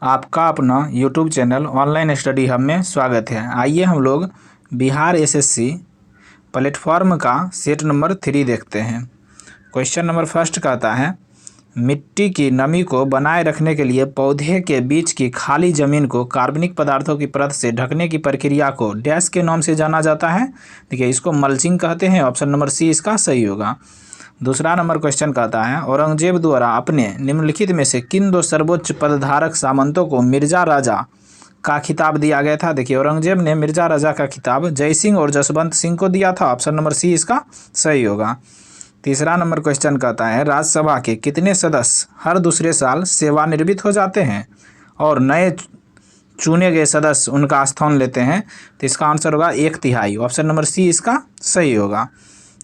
आपका अपना YouTube channel online study hub में स्वागत है। आइए हम लोग बिहार एसएससी प्लेटफॉर्म का सेट नंबर 3 देखते हैं। क्वेश्चन नंबर फर्स्ट कहता है, मिट्टी की नमी को बनाए रखने के लिए पौधे के बीच की खाली जमीन को कार्बनिक पदार्थों की परत से ढकने की प्रक्रिया को डैश के नाम से जाना जाता है। देखिए, इसको मल्चिंग कहते हैं। ऑप्शन नंबर सी इसका सही होगा। दूसरा नंबर क्वेश्चन कहता है, औरंगजेब द्वारा अपने निम्नलिखित में से किन दो सर्वोच्च पदधारक सामंतों को मिर्जा राजा का खिताब दिया गया था। देखिए, औरंगजेब ने मिर्जा राजा का खिताब जय सिंह और जसवंत सिंह को दिया था। ऑप्शन नंबर सी इसका सही होगा। तीसरा नंबर क्वेश्चन कहता है, राज्यसभा के कितने सदस्य हर दूसरे साल सेवानिवृत्त हो जाते हैं और नए चुने गए सदस्य उनका स्थान लेते हैं। तो इसका आंसर होगा 1/3। ऑप्शन नंबर सी इसका सही होगा।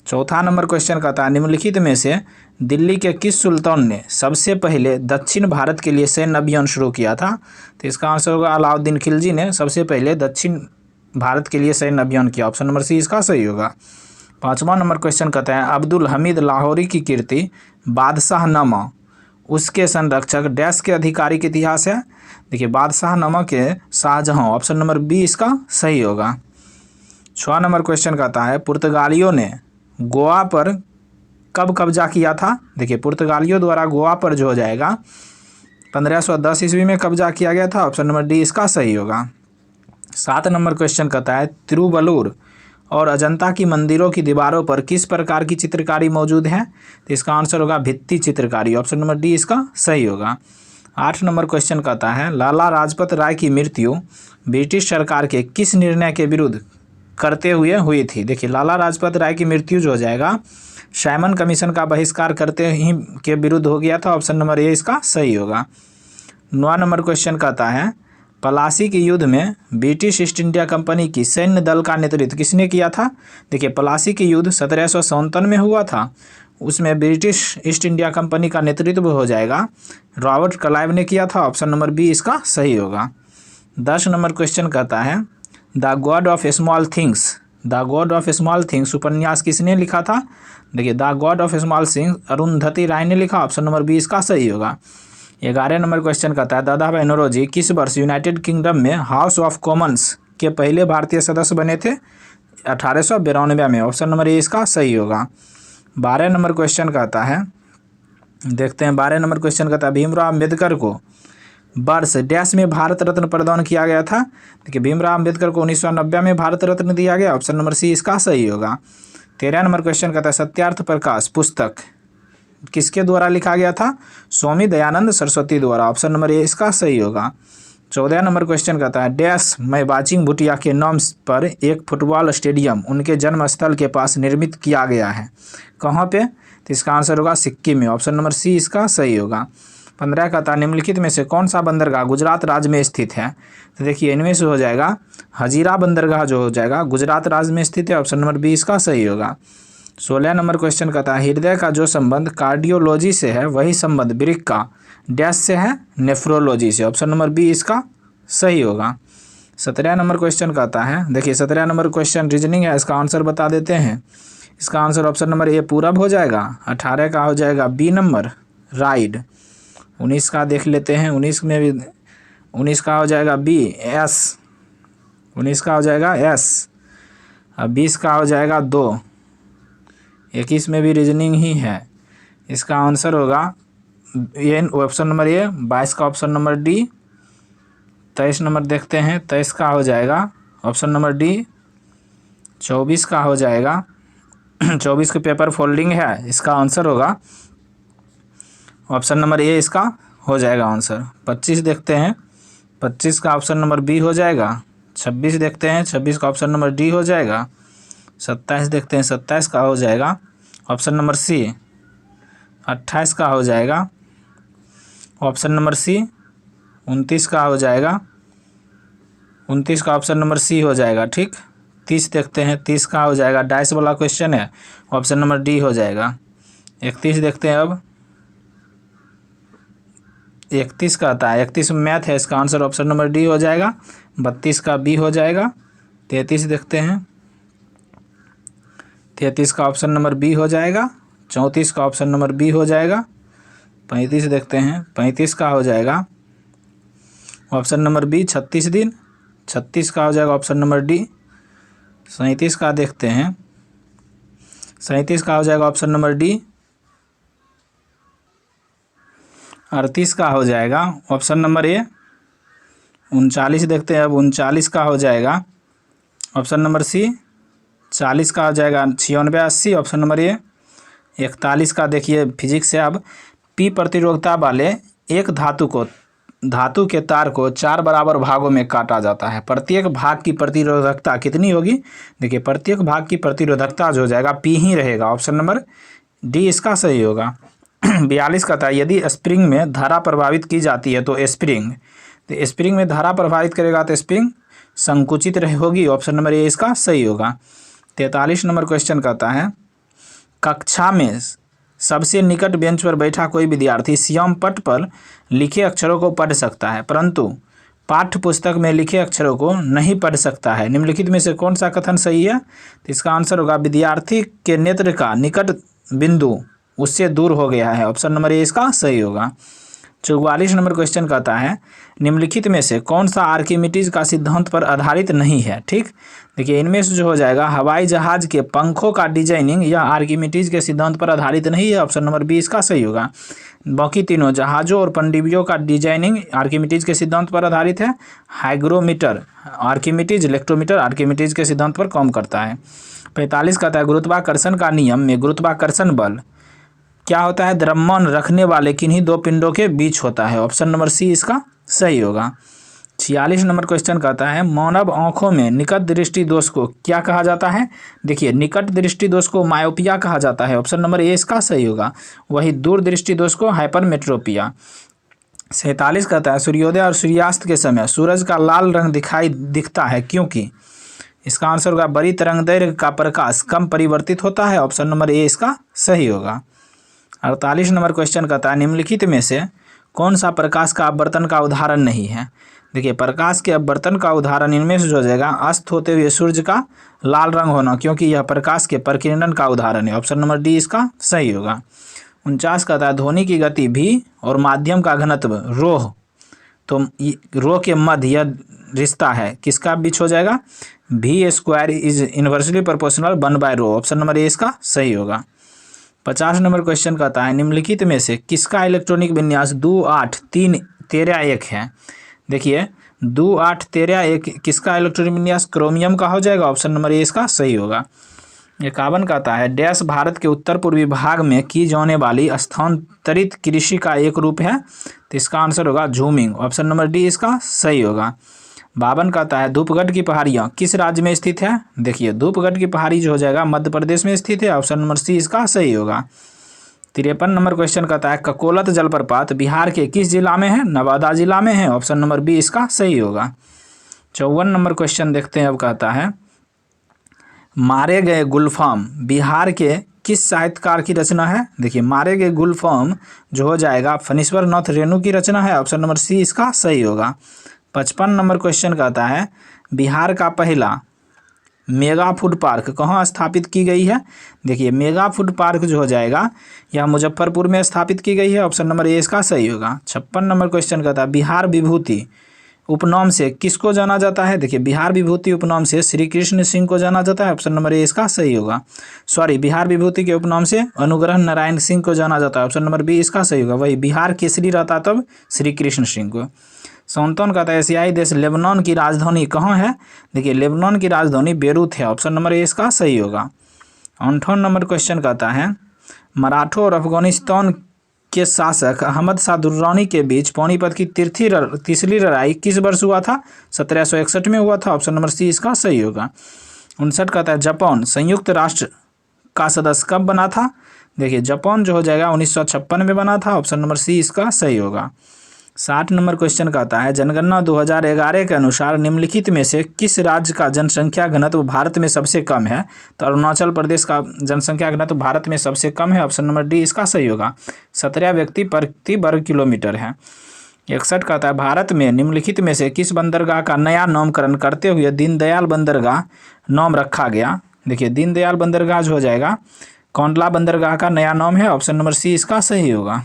चौथा नंबर क्वेश्चन कहता है, निम्नलिखित में से दिल्ली के किस सुल्तान ने सबसे पहले दक्षिण भारत के लिए सैन्य अभियान शुरू किया था। तो इसका आंसर होगा अलाउद्दीन खिलजी ने सबसे पहले दक्षिण भारत के लिए सैन्य अभियान किया। ऑप्शन नंबर सी इसका सही होगा। पाँचवा नंबर क्वेश्चन कहता है, अब्दुल हमीद लाहौरी की कीर्ति बादशाहनामा उसके संरक्षक डैश के आधिकारिक इतिहास है। देखिए, बादशाहनामा के शाहजहां। ऑप्शन नंबर बी इसका सही होगा। 6 नंबर क्वेश्चन कहता है, पुर्तगालियों ने गोवा पर कब कब्जा किया था। देखिए, पुर्तगालियों द्वारा गोवा पर जो हो जाएगा 1510 ईस्वी में कब्जा किया गया था। ऑप्शन नंबर डी इसका सही होगा। 7 नंबर क्वेश्चन कहता है, तिरुवल्लुर और अजंता की मंदिरों की दीवारों पर किस प्रकार की चित्रकारी मौजूद है। तो इसका आंसर होगा भित्ति चित्रकारी। ऑप्शन नंबर डी इसका सही होगा। 8 नंबर क्वेश्चन कहता है, लाला लाजपत राय की मृत्यु ब्रिटिश सरकार के किस निर्णय के विरुद्ध करते हुए हुई थी। देखिए, लाला लाजपत राय की मृत्यु जो हो जाएगा साइमन कमीशन का बहिष्कार करते ही के विरुद्ध हो गया था। ऑप्शन नंबर ए इसका सही होगा। 9 नंबर क्वेश्चन कहता है, प्लासी के युद्ध में ब्रिटिश ईस्ट इंडिया कंपनी की सैन्य दल का नेतृत्व किसने किया था। देखिए, प्लासी के युद्ध 1757 में हुआ था। उसमें ब्रिटिश ईस्ट इंडिया कंपनी का नेतृत्व हो जाएगा रॉबर्ट क्लाइव ने किया था। ऑप्शन नंबर बी इसका सही होगा। 10 नंबर क्वेश्चन कहता है, The God of Small Things उपन्यास किसने लिखा था। देखिए, The God of Small Things Arundhati Roy ने लिखा। ऑप्शन नंबर बी इसका सही होगा। 11 नंबर क्वेश्चन कहता है, दादा भाई नौरोजी किस वर्ष यूनाइटेड किंगडम में हाउस ऑफ कॉमन्स के पहले भारतीय सदस्य बने थे। 1892 में। ऑप्शन नंबर ए इसका सही होगा। 12 नंबर क्वेश्चन कहता है, देखते हैं 12 नंबर क्वेश्चन कहता है, भीमराव अम्बेडकर को वर्ष डैश में भारत रत्न प्रदान किया गया था। देखिए, भीमराव अम्बेडकर को 1990 में भारत रत्न दिया गया। ऑप्शन नंबर सी इसका सही होगा। 13 नंबर क्वेश्चन कहता है, सत्यार्थ प्रकाश पुस्तक किसके द्वारा लिखा गया था। स्वामी दयानंद सरस्वती द्वारा। ऑप्शन नंबर ए इसका सही होगा। 14 नंबर क्वेश्चन कहता है, डैश में बाचिंग भूटिया के नाम पर एक फुटबॉल स्टेडियम उनके जन्म स्थल के पास निर्मित किया गया है। कहाँ पे। तो इसका आंसर होगा सिक्किम में। ऑप्शन नंबर सी इसका सही होगा। 15 कहता है, निम्नलिखित में से कौन सा बंदरगाह गुजरात राज्य में स्थित है। तो देखिए, इनमें से हो जाएगा हजीरा बंदरगाह जो हो जाएगा गुजरात राज्य में स्थित है। ऑप्शन नंबर बी इसका सही होगा। 16 नंबर क्वेश्चन कहता है, हृदय का जो संबंध कार्डियोलॉजी से है वही संबंध वृक्क का डैश से है नेफ्रोलॉजी से। ऑप्शन नंबर बी इसका सही होगा। 17 नंबर क्वेश्चन कहता है, देखिए 17 नंबर क्वेश्चन रीजनिंग है, इसका आंसर बता देते हैं। इसका आंसर ऑप्शन नंबर ए पूरब हो जाएगा। 18 का हो जाएगा बी नंबर राइड। 19 का देख लेते हैं, 19 में भी 19 का हो जाएगा बी एस। 19 का हो जाएगा एस। अब 20 का हो जाएगा 2। 21 में भी रीजनिंग ही है। इसका आंसर होगा ये ऑप्शन नंबर ए। 22 का ऑप्शन नंबर डी। 23 नंबर देखते हैं, 23 का हो जाएगा ऑप्शन नंबर डी। 24 का हो जाएगा 24 के पेपर फोल्डिंग है, इसका आंसर होगा ऑप्शन नंबर ए इसका हो जाएगा आंसर। 25 देखते हैं, 25 का ऑप्शन नंबर बी हो जाएगा। 26 देखते हैं, 26 का ऑप्शन नंबर डी हो जाएगा। 27 देखते हैं, 27 का हो जाएगा ऑप्शन नंबर सी। 28 का हो जाएगा ऑप्शन नंबर सी। 29 का हो जाएगा 29 का ऑप्शन नंबर सी हो जाएगा। ठीक, 30 देखते हैं, 30 का हो जाएगा डाइस वाला क्वेश्चन है, ऑप्शन नंबर डी हो जाएगा। 31 देखते हैं, अब 31 का आता है, 31 में मैथ है, इसका आंसर ऑप्शन नंबर डी हो जाएगा। 32 का बी हो जाएगा। 33 देखते हैं, 33 का ऑप्शन नंबर बी हो जाएगा। 34 का ऑप्शन नंबर बी हो जाएगा। 35 देखते हैं, 35 का हो जाएगा ऑप्शन नंबर बी 36 दिन। 36 का हो जाएगा ऑप्शन नंबर डी। 37 का देखते हैं। 37 का हो जाएगा ऑप्शन नंबर डी। 38 का हो जाएगा ऑप्शन नंबर ए। 39 देखते हैं अब। 39 का हो जाएगा ऑप्शन नंबर सी। 40 का हो जाएगा 96 80 ऑप्शन नंबर ए। 41 का देखिए फिजिक्स से अब पी प्रतिरोधकता वाले एक धातु के तार को 4 बराबर भागों में काटा जाता है। प्रत्येक भाग की प्रतिरोधकता कितनी होगी? देखिए प्रत्येक भाग की प्रतिरोधकता जो हो जाएगा पी ही रहेगा। ऑप्शन नंबर डी इसका सही होगा। 42 का था यदि स्प्रिंग में धारा प्रभावित की जाती है तो स्प्रिंग में धारा प्रभावित करेगा तो स्प्रिंग संकुचित होगी। ऑप्शन नंबर ए इसका सही होगा। 43 नंबर क्वेश्चन कहता है कक्षा में सबसे निकट बेंच पर बैठा कोई विद्यार्थी श्याम पट पर लिखे अक्षरों को पढ़ सकता है परंतु पाठ्य पुस्तक में लिखे अक्षरों को नहीं पढ़ सकता है। निम्नलिखित में से कौन सा कथन सही है? तो इसका आंसर होगा विद्यार्थी के नेत्र का निकट बिंदु उससे दूर हो गया है। ऑप्शन नंबर ए इसका सही होगा। 44 नंबर क्वेश्चन कहता है निम्नलिखित में से कौन सा आर्किमिडीज का सिद्धांत पर आधारित नहीं है? ठीक, देखिए इनमें से जो हो जाएगा हवाई जहाज के पंखों का डिजाइनिंग या आर्किमिडीज के सिद्धांत पर आधारित नहीं है। ऑप्शन नंबर बी इसका सही होगा। बाकी तीनों जहाज़ों और पनडुब्बियों का डिजाइनिंग आर्किमिडीज के सिद्धांत पर आधारित है। हाइग्रोमीटर आर्किमिडीज, इलेक्ट्रोमीटर आर्किमिडीज के सिद्धांत पर काम करता है। 45 कहता है गुरुत्वाकर्षण का नियम में गुरुत्वाकर्षण बल क्या होता है? द्रव्यमान रखने वाले किन्हीं दो पिंडों के बीच होता है। ऑप्शन नंबर सी इसका सही होगा। 46 नंबर क्वेश्चन कहता है मानव आँखों में निकट दृष्टि दोष को क्या कहा जाता है? देखिए निकट दृष्टि दोष को मायोपिया कहा जाता है। ऑप्शन नंबर ए इसका सही होगा। वही दूर दृष्टि दोष को हाइपरमेट्रोपिया। 47 कहता है सूर्योदय और सूर्यास्त के समय सूरज का लाल रंग दिखता है क्योंकि? इसका आंसर होगा बड़ी तरंगदैर्घ्य का प्रकाश कम परिवर्तित होता है। ऑप्शन नंबर ए इसका सही होगा। 48 नंबर क्वेश्चन कहता है निम्नलिखित में से कौन सा प्रकाश का अपवर्तन का उदाहरण नहीं है? देखिए प्रकाश के अपवर्तन का उदाहरण इनमें से जो हो जाएगा अस्त होते हुए सूर्य का लाल रंग होना क्योंकि यह प्रकाश के प्रकीर्णन का उदाहरण है। ऑप्शन नंबर डी इसका सही होगा। 49 कहता है ध्वनि की गति भी और माध्यम का घनत्व रोह, तो रो के मध्य यह रिश्ता है किसका बीच हो जाएगा? v square is inversely proportional 1/ρ। Option number A इसका सही होगा। 50 नंबर क्वेश्चन कहता है निम्नलिखित में से किसका इलेक्ट्रॉनिक विन्यास 2 8 3 13 1 है? देखिए 2 8 13 1 किसका इलेक्ट्रॉनिक विन्यास? क्रोमियम का हो जाएगा। ऑप्शन नंबर ए इसका सही होगा। 51 कहता है डैश भारत के उत्तर पूर्वी भाग में की जाने वाली स्थानांतरित कृषि का एक रूप है, तो इसका आंसर होगा झूमिंग। ऑप्शन नंबर डी इसका सही होगा। 52 कहता है धूपगढ़ की पहाड़ियाँ किस राज्य में स्थित है? देखिए धूपगढ़ की पहाड़ी जो हो जाएगा मध्य प्रदेश में स्थित है। ऑप्शन नंबर सी इसका सही होगा। 53 नंबर क्वेश्चन कहता है ककोलत जलप्रपात बिहार के किस जिला में है? नवादा जिला में है। ऑप्शन नंबर बी इसका सही होगा। 54 नंबर क्वेश्चन देखते हैं अब कहता है मारे गए गुलफाम बिहार के किस साहित्यकार की रचना है? देखिए मारे गए गुलफाम जो हो जाएगा फणीश्वर नाथ रेणु की रचना है। ऑप्शन नंबर सी इसका सही होगा। 55 नंबर क्वेश्चन कहता है बिहार का पहला मेगा फूड पार्क कहाँ स्थापित की गई है? देखिए मेगा फूड पार्क जो हो जाएगा यह मुजफ्फरपुर में स्थापित की गई है। ऑप्शन नंबर ए इसका सही होगा। 56 नंबर क्वेश्चन कहता है बिहार विभूति उपनाम से किसको जाना जाता है? देखिए बिहार विभूति उपनाम से श्री कृष्ण सिंह को जाना जाता है। ऑप्शन नंबर ए इसका सही होगा। बिहार विभूति के उपनाम से अनुग्रह नारायण सिंह को जाना जाता है। ऑप्शन नंबर बी इसका सही होगा। वही बिहार केसरी रहता तब श्री कृष्ण सिंह को। 57 कहता है एशियाई देश लेबनान की राजधानी कहाँ है? देखिए लेबनान की राजधानी बेरूत है। ऑप्शन नंबर ए इसका सही होगा। 58 नंबर क्वेश्चन कहता है मराठों और अफगानिस्तान के शासक अहमद शाह दुर्रानी के बीच पानीपत की तीसरी लड़ाई किस वर्ष हुआ था? 1761 में हुआ था। ऑप्शन नंबर सी इसका सही होगा। 59 कहता है जापान संयुक्त राष्ट्र का सदस्य कब बना था? देखिए जापान जो हो जाएगा 1956 में बना था। ऑप्शन नंबर सी इसका सही होगा। 60 नंबर क्वेश्चन कहता है जनगणना 2011 के अनुसार निम्नलिखित में से किस राज्य का जनसंख्या घनत्व भारत में सबसे कम है? तो अरुणाचल प्रदेश का जनसंख्या घनत्व भारत में सबसे कम है। ऑप्शन नंबर डी इसका सही होगा। 17 व्यक्ति प्रति वर्ग किलोमीटर है। 61 कहता है भारत में निम्नलिखित में से किस बंदरगाह का नया नामकरण करते हुए दीनदयाल बंदरगाह नाम रखा गया? देखिए दीनदयाल बंदरगाह जो हो जाएगा कौंडला बंदरगाह का नया नाम है। ऑप्शन नंबर सी इसका सही होगा।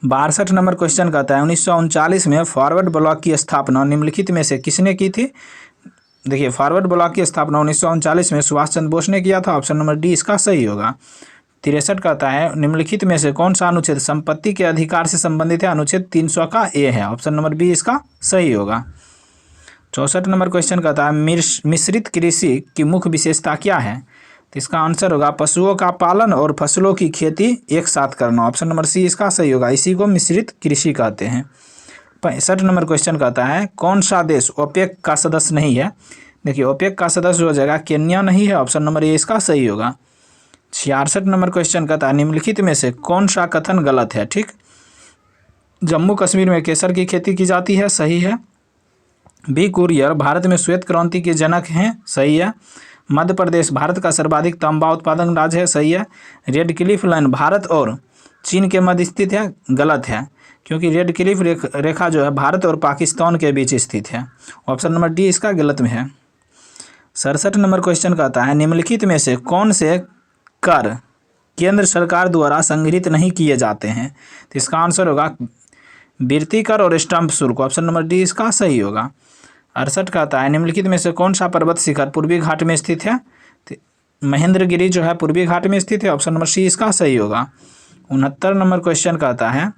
62 नंबर क्वेश्चन कहता है 1939 में फॉरवर्ड ब्लॉक की स्थापना निम्नलिखित में से किसने की थी। देखिए फॉरवर्ड ब्लॉक की स्थापना 1939 में सुभाष चंद्र बोस ने किया था। ऑप्शन नंबर डी इसका सही होगा। 63 कहता है निम्नलिखित में से कौन सा अनुच्छेद संपत्ति के अधिकार से संबंधित है। अनुच्छेद 300 का ए है। ऑप्शन नंबर बी इसका सही होगा। 64 नंबर क्वेश्चन कहता है मिश्रित कृषि की मुख्य विशेषता क्या है। तो इसका आंसर होगा पशुओं का पालन और फसलों की खेती एक साथ करना। ऑप्शन नंबर सी इसका सही होगा। इसी को मिश्रित कृषि कहते हैं। 65 नंबर क्वेश्चन कहता है कौन सा देश ओपेक का सदस्य नहीं है। देखिए ओपेक का सदस्य हो जाएगा केन्या नहीं है। ऑप्शन नंबर ए इसका सही होगा। 66 नंबर क्वेश्चन कहता है निम्नलिखित में से कौन सा कथन गलत है। ठीक, जम्मू कश्मीर में केसर की खेती की जाती है, सही है। बी कुरियर भारत में श्वेत क्रांति के जनक हैं, सही है। मध्य प्रदेश भारत का सर्वाधिक तांबा उत्पादन राज्य है, सही है। रेड क्लिफ लाइन भारत और चीन के मध्य स्थित है, गलत है, क्योंकि रेड क्लिफ रेखा जो है भारत और पाकिस्तान के बीच स्थित है। ऑप्शन नंबर डी इसका गलत में है। 67 नंबर क्वेश्चन कहता है निम्नलिखित में से कौन से कर केंद्र सरकार द्वारा संग्रहित नहीं किए जाते हैं। तो इसका आंसर होगा वृत्ति कर और स्टंप शुल्क। ऑप्शन नंबर डी इसका सही होगा। 68 कहता है निम्नलिखित में से कौन सा पर्वत शिखर पूर्वी घाट में स्थित है। तो महेंद्रगिरी जो है पूर्वी घाट में स्थित है। ऑप्शन नंबर सी इसका सही होगा। 69 नंबर क्वेश्चन कहता है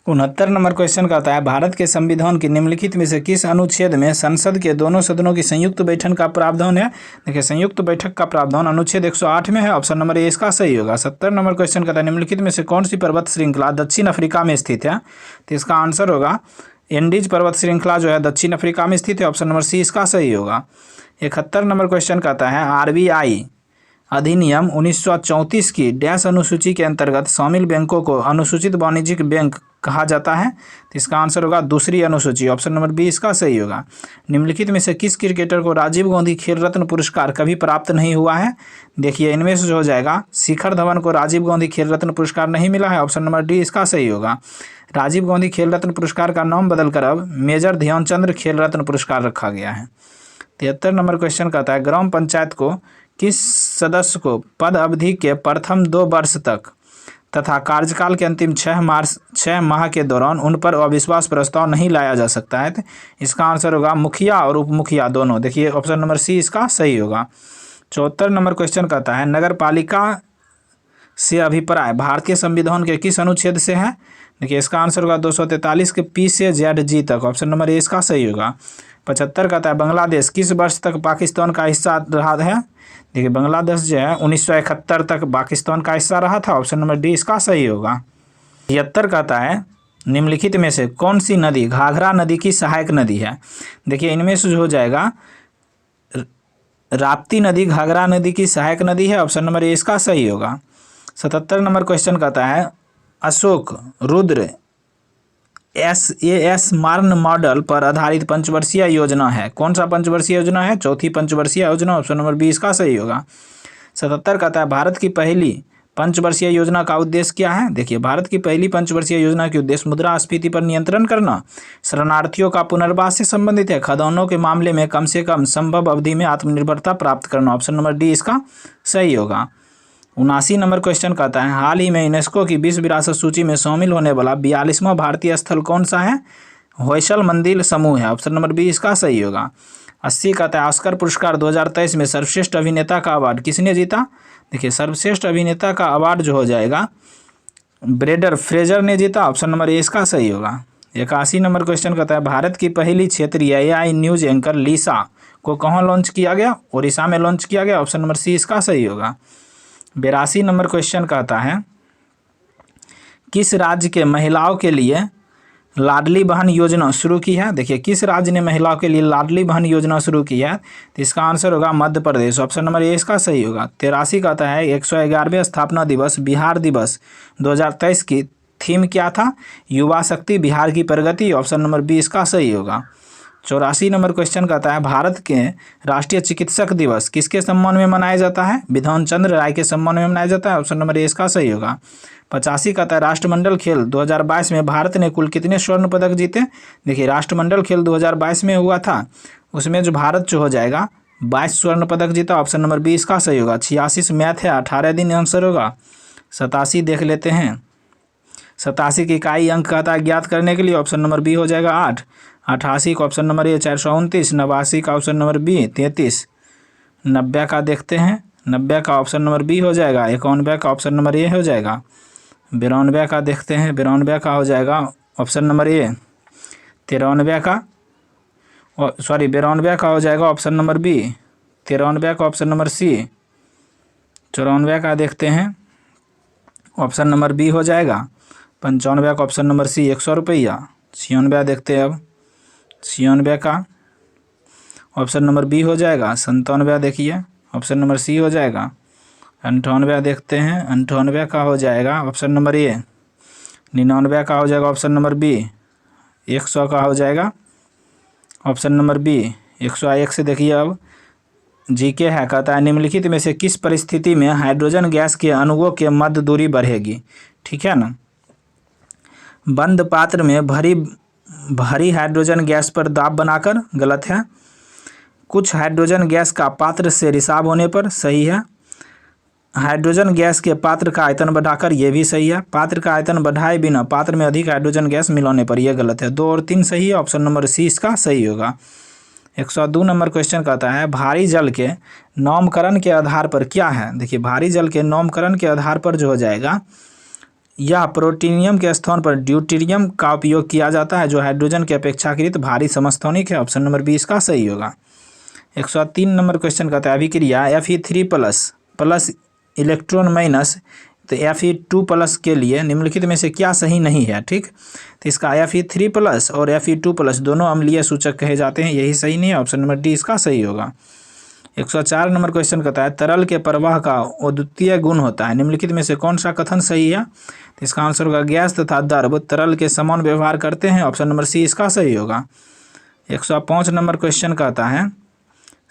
69 नंबर क्वेश्चन कहता है भारत के संविधान के निम्नलिखित में से किस अनुच्छेद में संसद के दोनों सदनों की संयुक्त बैठक का प्रावधान है। देखिए संयुक्त बैठक का प्रावधान अनुच्छेद 108 में है। ऑप्शन नंबर ए इसका सही होगा। 70 नंबर क्वेश्चन कहता है निम्नलिखित में से कौन सी पर्वत श्रृंखला दक्षिण अफ्रीका में स्थित है। तो इसका आंसर होगा एंडीज पर्वत श्रृंखला जो है दक्षिण अफ्रीका में स्थित है। ऑप्शन नंबर सी इसका सही होगा। 71 नंबर क्वेश्चन कहता है आरबीआई अधिनियम 1934 की डैश अनुसूची के अंतर्गत शामिल बैंकों को अनुसूचित वाणिज्यिक बैंक कहा जाता है। तो इसका आंसर होगा दूसरी अनुसूची। ऑप्शन नंबर बी इसका सही होगा। निम्नलिखित में से किस क्रिकेटर को राजीव गांधी खेल रत्न पुरस्कार कभी प्राप्त नहीं हुआ है। देखिए इनमें से जो हो जाएगा शिखर धवन को राजीव गांधी खेल रत्न पुरस्कार नहीं मिला है। ऑप्शन नंबर डी इसका सही होगा। राजीव गांधी खेल रत्न पुरस्कार का नाम बदलकर अब मेजर ध्यानचंद्र खेल रत्न पुरस्कार रखा गया है। 73 नंबर क्वेश्चन कहता है ग्राम पंचायत को किस सदस्य को पद अवधि के प्रथम 2 वर्ष तक तथा कार्यकाल के अंतिम 6 माह के दौरान उन पर अविश्वास प्रस्ताव नहीं लाया जा सकता है। तो इसका आंसर होगा मुखिया और उप मुखिया दोनों। देखिए ऑप्शन नंबर सी इसका सही होगा। 74 नंबर क्वेश्चन कहता है नगर पालिका से अभिप्राय भारतीय संविधान के किस अनुच्छेद से है। देखिए इसका आंसर होगा 243 के पी से जेड जी तक। ऑप्शन नंबर ए इसका सही होगा। 75 कहता है बांग्लादेश किस वर्ष तक पाकिस्तान का हिस्सा रहा है। देखिए बांग्लादेश जो है 1971 तक पाकिस्तान का हिस्सा रहा था। ऑप्शन नंबर डी इसका सही होगा। 73 कहता है निम्नलिखित में से कौन सी नदी घाघरा नदी की सहायक नदी है। देखिए इनमें से जो हो जाएगा राप्ती नदी घाघरा नदी की सहायक नदी है। ऑप्शन नंबर ए इसका सही होगा। 77 नंबर क्वेश्चन कहता है अशोक रुद्र SAS मार्न मॉडल पर आधारित पंचवर्षीय योजना है। कौन सा पंचवर्षीय योजना है। चौथी पंचवर्षीय योजना। ऑप्शन नंबर बी इसका सही होगा। 77 कहता है भारत की पहली पंचवर्षीय योजना का उद्देश्य क्या है। देखिए भारत की पहली पंचवर्षीय योजना के उद्देश्य मुद्रास्फीति पर नियंत्रण करना, शरणार्थियों का पुनर्वास से संबंधित है, खदानों के मामले में कम से कम संभव अवधि में आत्मनिर्भरता प्राप्त करना। ऑप्शन नंबर डी इसका सही होगा। 79 नंबर क्वेश्चन कहता है हाल ही में यूनेस्को की विश्व विरासत सूची में शामिल होने वाला 42वां भारतीय स्थल कौन सा है। होयसल मंदिर समूह है। ऑप्शन नंबर बी इसका सही होगा। 80 कहता है ऑस्कर पुरस्कार 2023 में सर्वश्रेष्ठ अभिनेता का अवार्ड किसने जीता। देखिए सर्वश्रेष्ठ अभिनेता का अवार्ड जो हो जाएगा ब्रेडर फ्रेजर ने जीता। ऑप्शन नंबर ए इसका सही होगा। 81 नंबर क्वेश्चन कहता है भारत की पहली क्षेत्रीय AI न्यूज एंकर लीसा को कहाँ लॉन्च किया गया। ओडिशा में लॉन्च किया गया। ऑप्शन नंबर सी इसका सही होगा। 82 नंबर क्वेश्चन कहता है किस राज्य के महिलाओं के लिए लाडली बहन योजना शुरू की है। देखिए किस राज्य ने महिलाओं के लिए लाडली बहन योजना शुरू की है। तो इसका आंसर होगा Madhya Pradesh. Option number A इसका सही होगा। 83 कहता है 111वें स्थापना दिवस बिहार दिवस 2023 की थीम क्या था। युवा शक्ति बिहार की प्रगति। ऑप्शन नंबर बी इसका सही होगा। 84 नंबर क्वेश्चन कहता है भारत के राष्ट्रीय चिकित्सक दिवस किसके सम्मान में मनाया जाता है। विधान चंद्र राय के सम्मान में मनाया जाता है। ऑप्शन नंबर ए इसका सही होगा। 85 कहता है राष्ट्रमंडल खेल 2022 में भारत ने कुल कितने स्वर्ण पदक जीते। देखिए राष्ट्रमंडल खेल 2022 में हुआ था, उसमें जो भारत जो हो जाएगा 22 स्वर्ण पदक जीता, ऑप्शन नंबर बी इसका सही होगा। 86 से मैथ है, 18 दिन आंसर होगा। 87 देख लेते हैं। 87 की इकाई अंक कहता है ज्ञात करने के लिए, ऑप्शन नंबर बी हो जाएगा 8। 88 का ऑप्शन नंबर ए 429। 89 का ऑप्शन नंबर बी 33। 90 का देखते हैं। 90 का ऑप्शन नंबर बी हो जाएगा। 91 का ऑप्शन नंबर ए हो जाएगा। 92 का देखते हैं। 92 का हो जाएगा ऑप्शन नंबर ए। 93 का 92 का हो जाएगा ऑप्शन नंबर बी। 93 का ऑप्शन नंबर सी। 94 का देखते हैं, ऑप्शन नंबर बी हो जाएगा। 95 का ऑप्शन नंबर सी 100 रुपया। 96 देखते हैं अब। 96 का ऑप्शन नंबर बी हो जाएगा। 97 देखिए, ऑप्शन नंबर सी हो जाएगा। 98 देखते हैं। 98 का हो जाएगा ऑप्शन नंबर ए। 99 का हो जाएगा ऑप्शन नंबर बी। 100 का हो जाएगा ऑप्शन नंबर बी। 101 से देखिए अब, जीके है, कहता है निम्नलिखित में से किस परिस्थिति में हाइड्रोजन गैस के अणुओं के मध्य दूरी बढ़ेगी। ठीक है ना। बंद पात्र में भरी हाइड्रोजन गैस पर दाब बनाकर, गलत है। कुछ हाइड्रोजन गैस का पात्र से रिसाव होने पर, सही है। हाइड्रोजन गैस के पात्र का आयतन बढ़ाकर, ये भी सही है। पात्र का आयतन बढ़ाए बिना पात्र में अधिक हाइड्रोजन गैस मिलाने पर, यह गलत है। 2 और 3 सही है, ऑप्शन नंबर सी इसका सही होगा। 102 नंबर क्वेश्चन कहता है भारी जल के नामकरण के आधार पर क्या है। देखिए, भारी जल के नामकरण के आधार पर जो हो जाएगा, यह प्रोटीनियम के स्थान पर ड्यूटेरियम का उपयोग किया जाता है, जो हाइड्रोजन के अपेक्षाकृत भारी समस्थानिक है। ऑप्शन नंबर बी इसका सही होगा। 103 नंबर क्वेश्चन कहता है अभिक्रिया Fe3+ इलेक्ट्रॉन माइनस तो Fe2+ के लिए निम्नलिखित में से क्या सही नहीं है। ठीक, तो इसका Fe3+ और Fe2+ दोनों अम्लीय सूचक कहे जाते हैं, यही सही नहीं है। ऑप्शन नंबर डी इसका सही होगा। 104 नंबर क्वेश्चन कहता है तरल के प्रवाह का अद्वितीय गुण होता है, निम्नलिखित में से कौन सा कथन सही है। तो इसका आंसर होगा गैस तथा द्रव तरल के समान व्यवहार करते हैं। ऑप्शन नंबर सी इसका सही होगा। 105 नंबर क्वेश्चन कहता है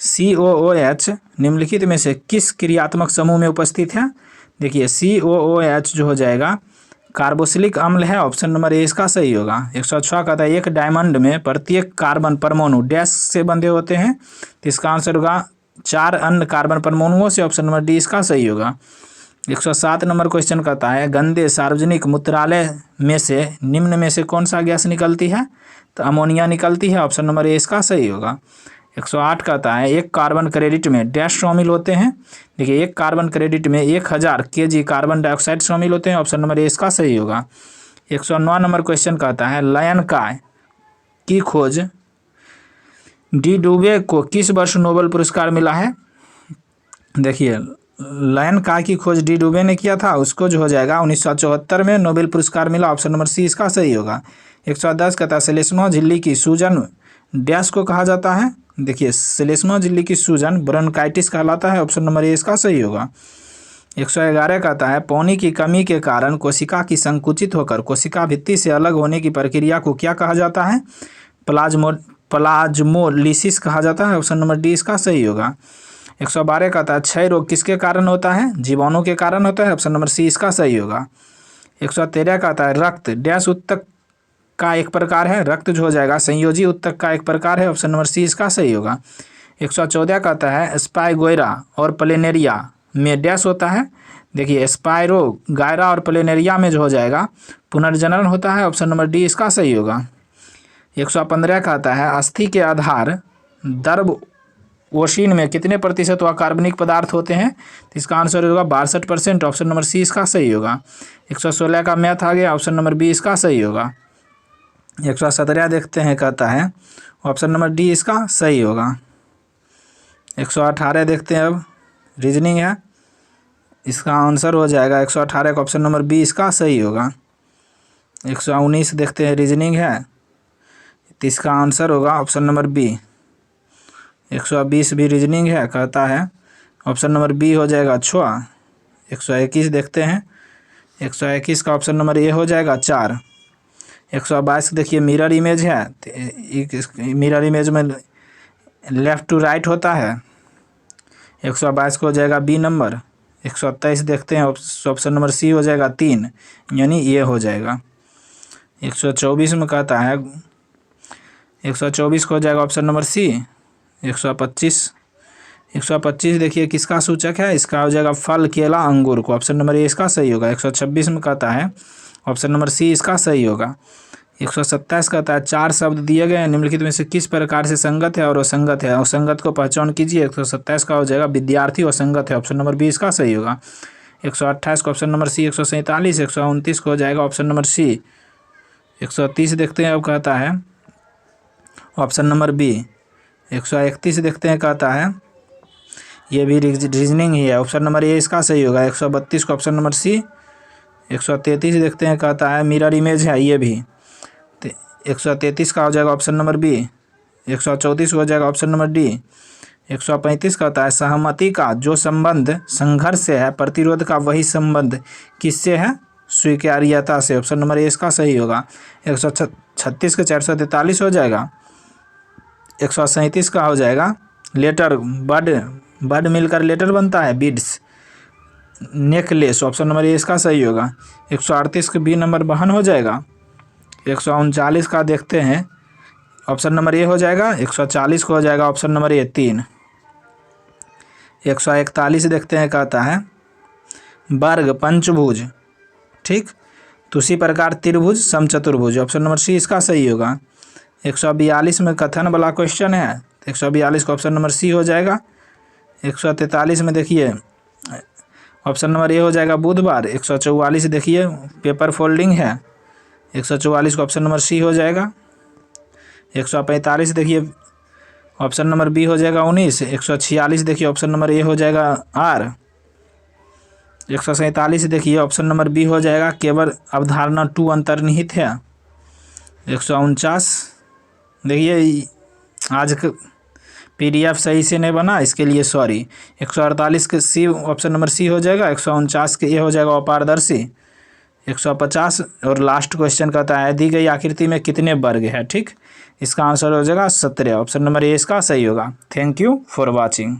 COOH निम्नलिखित में से किस क्रियात्मक समूह में उपस्थित है। देखिए, COOH जो हो जाएगा कार्बोक्सिलिक अम्ल है। ऑप्शन नंबर ए इसका सही होगा। 106 कहता है एक डायमंड में प्रत्येक कार्बन परमाणु डैश से बंधे होते हैं, तो इसका आंसर होगा 4 अन्य कार्बन परमाणुओं से। ऑप्शन नंबर डी इसका सही होगा। 107 नंबर क्वेश्चन कहता है गंदे सार्वजनिक मूत्रालय में से निम्न में से कौन सा गैस निकलती है। तो अमोनिया निकलती है। ऑप्शन नंबर ए इसका सही होगा। 108 कहता है एक कार्बन क्रेडिट में डैश शामिल होते हैं। देखिए, एक कार्बन क्रेडिट में 1000 kg कार्बन डाइऑक्साइड शामिल होते हैं। ऑप्शन नंबर ए इसका सही होगा। 109 नंबर क्वेश्चन कहता है लायन काय की खोज डी डुबे को किस वर्ष नोबेल पुरस्कार मिला है। देखिए, लायन काय की खोज डी डुबे ने किया था, उसको जो हो जाएगा 1974 में नोबेल पुरस्कार मिला। ऑप्शन नंबर सी इसका सही होगा। 110 कहता है श्लेष्मा झिल्ली की सूजन डैश को कहा जाता है। देखिए, श्लेष्मा झिल्ली की सूजन ब्रोंकाइटिस कहलाता है। ऑप्शन नंबर ए इसका सही होगा। 111 कहता है पानी की कमी के कारण कोशिका की संकुचित होकर कोशिका भित्ति से अलग होने की प्रक्रिया को क्या कहा जाता है। प्लाज्मोलिसिस कहा जाता है। ऑप्शन नंबर डी इसका सही होगा। 112 कहता है क्षय रोग किसके कारण होता है। जीवाणु के कारण होता है। ऑप्शन नंबर सी इसका सही होगा। 113 कहता है रक्त डैश उत्तक का एक प्रकार है। रक्त जो हो जाएगा संयोजी उत्तक का एक प्रकार है। ऑप्शन नंबर सी इसका सही होगा। 114 कहता है स्पाइगोयरा और प्लेनेरिया में डैश होता है। देखिए, स्पाइरो गायरा और प्लेनेरिया में जो हो जाएगा पुनर्जनन होता है। ऑप्शन नंबर डी इसका सही होगा। 115 कहता है अस्थि के आधार द्रव ओशिन में कितने प्रतिशत अकार्बनिक पदार्थ होते हैं। तो इसका आंसर होगा 62%। ऑप्शन नंबर सी इसका सही होगा। 116 का मैथ आ गया। ऑप्शन नंबर बी इसका सही होगा। 117 देखते हैं, कहता है ऑप्शन नंबर डी इसका सही होगा। 118 देखते हैं, अब रीजनिंग है, इसका आंसर हो जाएगा 118 का ऑप्शन नंबर बी इसका सही होगा। 119 देखते हैं, रीजनिंग है, तो इसका आंसर होगा ऑप्शन नंबर बी। 120 भी रीजनिंग है, कहता है ऑप्शन नंबर बी हो जाएगा 6। 121 देखते हैं, 121 का ऑप्शन नंबर ए हो जाएगा 4। 122 देखिए मिरर इमेज है, मिरर इमेज में लेफ़्ट टू राइट होता है। 122 को हो जाएगा बी नंबर। 123 देखते हैं, ऑप्शन नंबर सी हो जाएगा 3, यानी ये हो जाएगा। 124 में कहता है 124 को हो जाएगा ऑप्शन नंबर सी। 125 125 देखिए किसका सूचक है, इसका हो जाएगा फल, केला, अंगूर को। ऑप्शन नंबर ए इसका सही होगा। 126 में कहता है ऑप्शन नंबर सी इसका सही होगा। 127 कहता है 4 शब्द दिए गए हैं, निम्नलिखित में से किस प्रकार से संगत है और असंगत है, असंगत को पहचान कीजिए। 127 का हो जाएगा विद्यार्थी असंगत है। ऑप्शन नंबर बी इसका सही होगा। 128 को ऑप्शन नंबर सी। 147 129 को हो जाएगा ऑप्शन नंबर सी। 130 देखते हैं अब कहता है ऑप्शन नंबर बी। 131 देखते हैं कहता है, ये भी रीजनिंग ही है, ऑप्शन नंबर ए इसका सही होगा। 132 को ऑप्शन नंबर सी। 133 देखते हैं कहता है मिरर इमेज है, ये भी 133 का हो जाएगा ऑप्शन नंबर बी। 134 हो जाएगा ऑप्शन नंबर डी। 135 कहता है सहमति का जो संबंध संघर्ष से है, प्रतिरोध का वही संबंध किससे है, स्वीकार्यता से। ऑप्शन नंबर ए इसका सही होगा। 136 के 443 हो जाएगा। 137 का हो जाएगा लेटर, बड मिलकर लेटर बनता है, beads, necklace. Option number A इसका सही होगा। 138 के बी नंबर बहन हो जाएगा। 139 का देखते हैं ऑप्शन नंबर ए हो जाएगा। 140 को हो जाएगा ऑप्शन नंबर ए 3। 141 देखते हैं कहता है वर्ग, पंचभुज, ठीक, तो उसी प्रकार त्रिभुज, समचतुर्भुज। ऑप्शन नंबर सी इसका सही होगा। 142 में कथन वाला क्वेश्चन है, 142 का ऑप्शन नंबर सी हो जाएगा। 143 में देखिए ऑप्शन नंबर ए हो जाएगा बुधवार। 144 देखिए पेपर फोल्डिंग है, 144 का ऑप्शन नंबर सी हो जाएगा। 145 देखिए ऑप्शन नंबर बी हो जाएगा 19। 146 देखिए ऑप्शन नंबर ए हो जाएगा आर। 147 देखिए ऑप्शन नंबर बी हो जाएगा केवल अवधारणा 2 अंतर्निहित है। 149 देखिए आज PDF सही से नहीं बना, इसके लिए सॉरी। 148 के सी, ऑप्शन नंबर सी हो जाएगा। 149 के ए हो जाएगा अपारदर्शी। 150 और लास्ट क्वेश्चन कहता है दी गई आकृति में कितने वर्ग है, ठीक, इसका आंसर हो जाएगा 17। ऑप्शन नंबर ए इसका सही होगा। Thank you for watching.